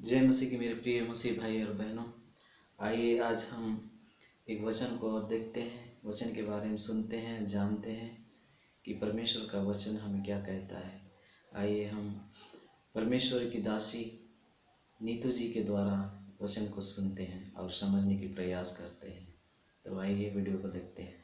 जय मसीह की मेरे प्रिय मसीह भाई और बहनों, आइए आज हम एक वचन को और देखते हैं, वचन के बारे में सुनते हैं, जानते हैं कि परमेश्वर का वचन हमें क्या कहता है। आइए हम परमेश्वर की दासी नीतू जी के द्वारा वचन को सुनते हैं और समझने की प्रयास करते हैं। तो आइए वीडियो को देखते हैं।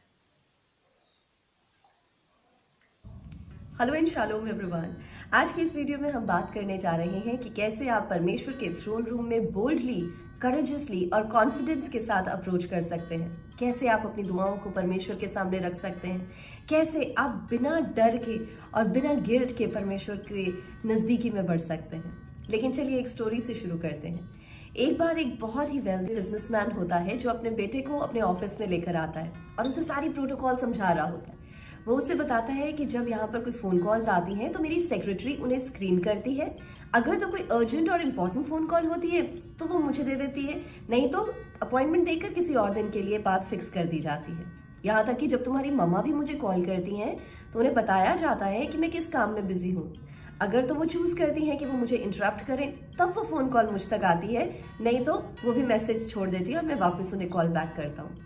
Hello and shalom everyone. आज की इस वीडियो में हम बात करने जा रहे हैं कि कैसे आप परमेश्वर के थ्रोन रूम में बोल्डली, करेजियसली और कॉन्फिडेंस के साथ अप्रोच कर सकते हैं। कैसे आप अपनी दुआओं को परमेश्वर के सामने रख सकते हैं। कैसे आप बिना डर के और बिना गिल्ट के परमेश्वर के नज़दीकी में बढ़ सकते हैं। लेकिन चलिए एक स्टोरी से शुरू करते हैं। एक बार एक बहुत ही वेल्दी बिजनेसमैन होता है जो अपने बेटे को अपने ऑफिस में लेकर आता है और उसे सारी प्रोटोकॉल समझा रहा होता है। वो उसे बताता है कि जब यहाँ पर कोई फ़ोन कॉल्स आती हैं तो मेरी सेक्रेटरी उन्हें स्क्रीन करती है। अगर तो कोई अर्जेंट और इम्पॉर्टेंट फ़ोन कॉल होती है तो वो मुझे दे देती है, नहीं तो अपॉइंटमेंट देकर किसी और दिन के लिए बात फिक्स कर दी जाती है। यहाँ तक कि जब तुम्हारी मम्मा भी मुझे कॉल करती हैं तो उन्हें बताया जाता है कि मैं किस काम में बिजी हूँ। अगर तो वो चूज़ करती हैं कि वो मुझे इंटरप्ट करें तब वो फ़ोन कॉल मुझ तक आती है, नहीं तो वो भी मैसेज छोड़ देती है और मैं वापस उन्हें कॉल बैक करता हूँ।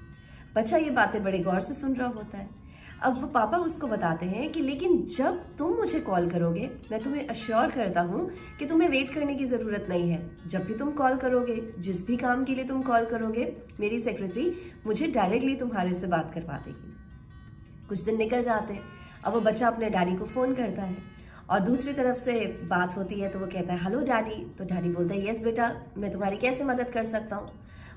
बच्चा ये बातें बड़े गौर से सुन रहा होता है। अब वो पापा उसको बताते हैं कि लेकिन जब तुम मुझे कॉल करोगे मैं तुम्हें अश्योर करता हूँ कि तुम्हें वेट करने की ज़रूरत नहीं है। जब भी तुम कॉल करोगे, जिस भी काम के लिए तुम कॉल करोगे, मेरी सेक्रेटरी मुझे डायरेक्टली तुम्हारे से बात करवा देगी। कुछ दिन निकल जाते हैं। अब वो बच्चा अपने डैडी को फ़ोन करता है और दूसरी तरफ से बात होती है तो वो कहता है हेलो डैडी। तो डैडी बोलता है यस बेटा, मैं तुम्हारी कैसे मदद कर सकता हूँ।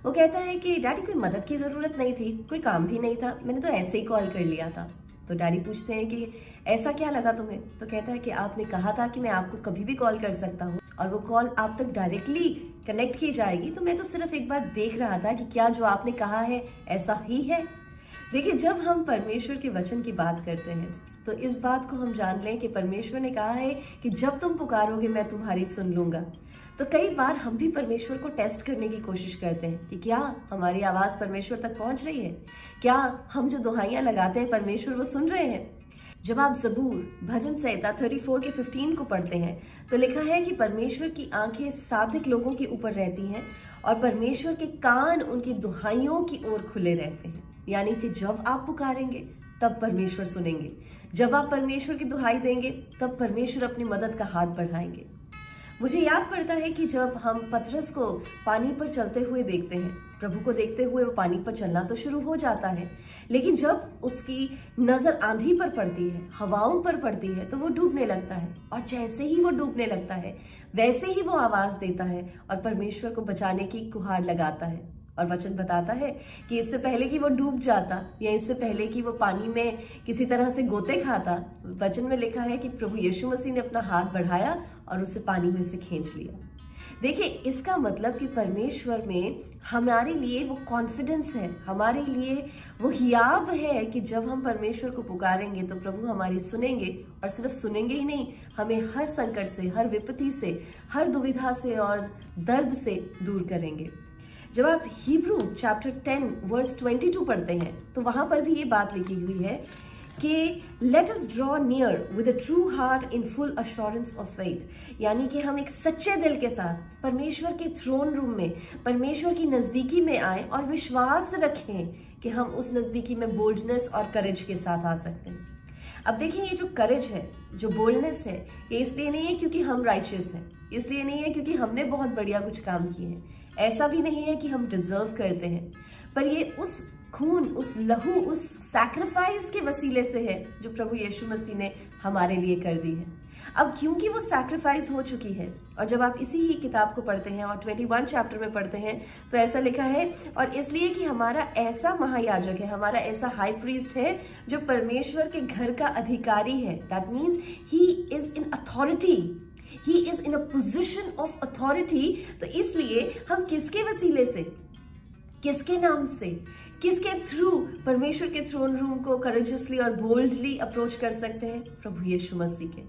वो कहता है कि डैडी कोई मदद की ज़रूरत नहीं थी, कोई काम भी नहीं था, मैंने तो ऐसे ही कॉल कर लिया था। तो डैडी पूछते हैं कि ऐसा क्या लगा तुम्हें। तो कहता है कि आपने कहा था कि मैं आपको कभी भी कॉल कर सकता हूँ और वो कॉल आप तक डायरेक्टली कनेक्ट की जाएगी, तो मैं तो सिर्फ एक बार देख रहा था कि क्या जो आपने कहा है ऐसा ही है। देखिए, जब हम परमेश्वर के वचन की बात करते हैं तो इस बात को हम जान लें कि परमेश्वर ने कहा है कि जब तुम पुकारोगे मैं तुम्हारी सुन लूंगा। तो कई बार हम भी परमेश्वर को टेस्ट करने की कोशिश करते हैं कि क्या हमारी आवाज़ परमेश्वर तक पहुंच रही है, क्या हम जो दुहाइयाँ लगाते हैं परमेश्वर वो सुन रहे हैं। जब आप ज़बूर भजन संहिता 34 के 15 को पढ़ते हैं तो लिखा है कि परमेश्वर की आंखें सादिक लोगों के ऊपर रहती हैं और परमेश्वर के कान उनकी दुहाइयों की ओर खुले रहते हैं। यानी कि जब आप पुकारेंगे तब परमेश्वर सुनेंगे, जब आप परमेश्वर की दुहाई देंगे तब परमेश्वर अपनी मदद का हाथ बढ़ाएंगे। मुझे याद पड़ता है कि जब हम पतरस को पानी पर चलते हुए देखते हैं, प्रभु को देखते हुए वो पानी पर चलना तो शुरू हो जाता है, लेकिन जब उसकी नजर आंधी पर पड़ती है, हवाओं पर पड़ती है, तो वो डूबने लगता है। और जैसे ही वो डूबने लगता है वैसे ही वो आवाज देता है और परमेश्वर को बचाने की गुहार लगाता है। और वचन बताता है कि इससे पहले कि वो डूब जाता या इससे पहले कि वो पानी में किसी तरह से गोते खाता, वचन में लिखा है कि प्रभु यीशु मसीह ने अपना हाथ बढ़ाया और उसे पानी में से खींच लिया। देखिए, इसका मतलब कि परमेश्वर में हमारे लिए वो कॉन्फिडेंस है, हमारे लिए वो हियाब है कि जब हम परमेश्वर को पुकारेंगे तो प्रभु हमारी सुनेंगे। और सिर्फ सुनेंगे ही नहीं, हमें हर संकट से, हर विपत्ति से, हर दुविधा से और दर्द से दूर करेंगे। जब आप हिब्रू चैप्टर 10 वर्स 22 पढ़ते हैं तो वहां पर भी ये बात लिखी हुई है कि let us draw near with a true heart in full assurance of faith. यानी कि हम एक सच्चे दिल के साथ परमेश्वर के थ्रोन रूम में, परमेश्वर की नज़दीकी में आए और विश्वास रखें कि हम उस नज़दीकी में बोल्डनेस और करेज के साथ आ सकते हैं। अब देखिए, ये जो करेज है, जो बोल्डनेस है, ये इसलिए नहीं है क्योंकि हम राइचियस हैं, इसलिए नहीं है क्योंकि हमने बहुत बढ़िया कुछ काम किए हैं, ऐसा भी नहीं है कि हम डिजर्व करते हैं, पर ये उस खून, उस लहू, उस सैक्रिफाइस के वसीले से है जो प्रभु यीशु मसीह ने हमारे लिए कर दी है। अब क्योंकि वो सैक्रिफाइस हो चुकी है, और जब आप इसी ही किताब को पढ़ते हैं और 21 चैप्टर में पढ़ते हैं तो ऐसा लिखा है, और इसलिए कि हमारा ऐसा महायाजक है, हमारा ऐसा हाई प्रीस्ट है जो परमेश्वर के घर का अधिकारी है। That means he is in authority, he is in a position of authority. तो इसलिए हम किसके वसीले से, किसके नाम से, किसके थ्रू परमेश्वर के थ्रोन रूम को करेजियसली और बोल्डली अप्रोच कर सकते हैं? प्रभु यीशु मसीह के।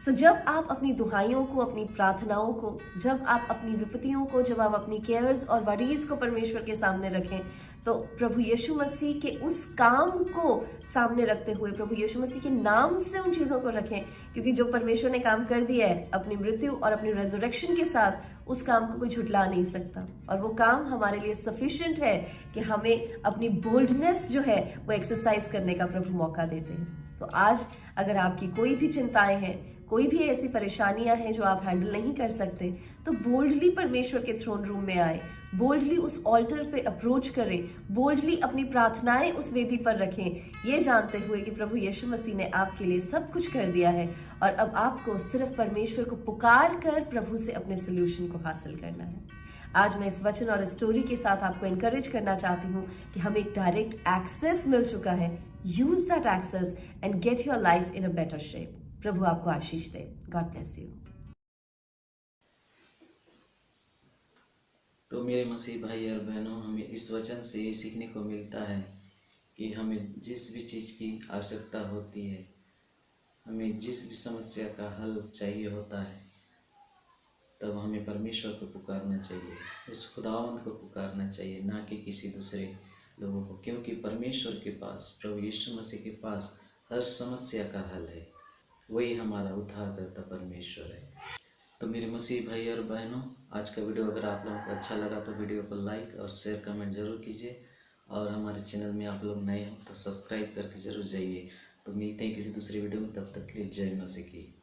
सो जब आप अपनी दुहाइयों को, अपनी प्रार्थनाओं को, जब आप अपनी विपत्तियों को, जब आप अपनी केयर्स और वरीज को परमेश्वर के सामने रखें, तो प्रभु यीशु मसीह के उस काम को सामने रखते हुए प्रभु यीशु मसीह के नाम से उन चीज़ों को रखें, क्योंकि जो परमेश्वर ने काम कर दिया है अपनी मृत्यु और अपनी रेजरेक्शन के साथ, उस काम को कोई झुटला नहीं सकता, और वो काम हमारे लिए सफिशिएंट है कि हमें अपनी बोल्डनेस जो है वो एक्सरसाइज करने का प्रभु मौका देते हैं। तो आज अगर आपकी कोई भी चिंताएं हैं, कोई भी ऐसी परेशानियां हैं जो आप हैंडल नहीं कर सकते, तो बोल्डली परमेश्वर के थ्रोन रूम में आए, बोल्डली उस ऑल्टर पे अप्रोच करें, बोल्डली अपनी प्रार्थनाएं उस वेदी पर रखें, ये जानते हुए कि प्रभु यीशु मसीह ने आपके लिए सब कुछ कर दिया है और अब आपको सिर्फ परमेश्वर को पुकार कर प्रभु से अपने सोल्यूशन को हासिल करना है। आज मैं इस वचन और स्टोरी के साथ आपको एनकरेज करना चाहती हूँ कि हमें एक डायरेक्ट एक्सेस मिल चुका है। Use that access and get your life in a better shape. प्रभु आपको आशीष दे। God bless you. तो मेरे मसीह भाई और बहनों, हमें इस वचन से ये सीखने को मिलता है कि हमें जिस भी चीज़ की आवश्यकता होती है, हमें जिस भी समस्या का हल चाहिए होता है, तब हमें परमेश्वर को पुकारना चाहिए, उस खुदावंद को पुकारना चाहिए, ना कि किसी दूसरे लोगों को, क्योंकि परमेश्वर के पास, प्रभु यीशु मसीह के पास हर समस्या का हल है। वही हमारा उद्धारकर्ता परमेश्वर है। तो मेरे मसीह भाई और बहनों, आज का वीडियो अगर आप लोगों को अच्छा लगा तो वीडियो को लाइक और शेयर कमेंट जरूर कीजिए, और हमारे चैनल में आप लोग नए हो तो सब्सक्राइब करके जरूर जाइए। तो मिलते हैं किसी दूसरे वीडियो में, तब तक के लिए जय मसीह की।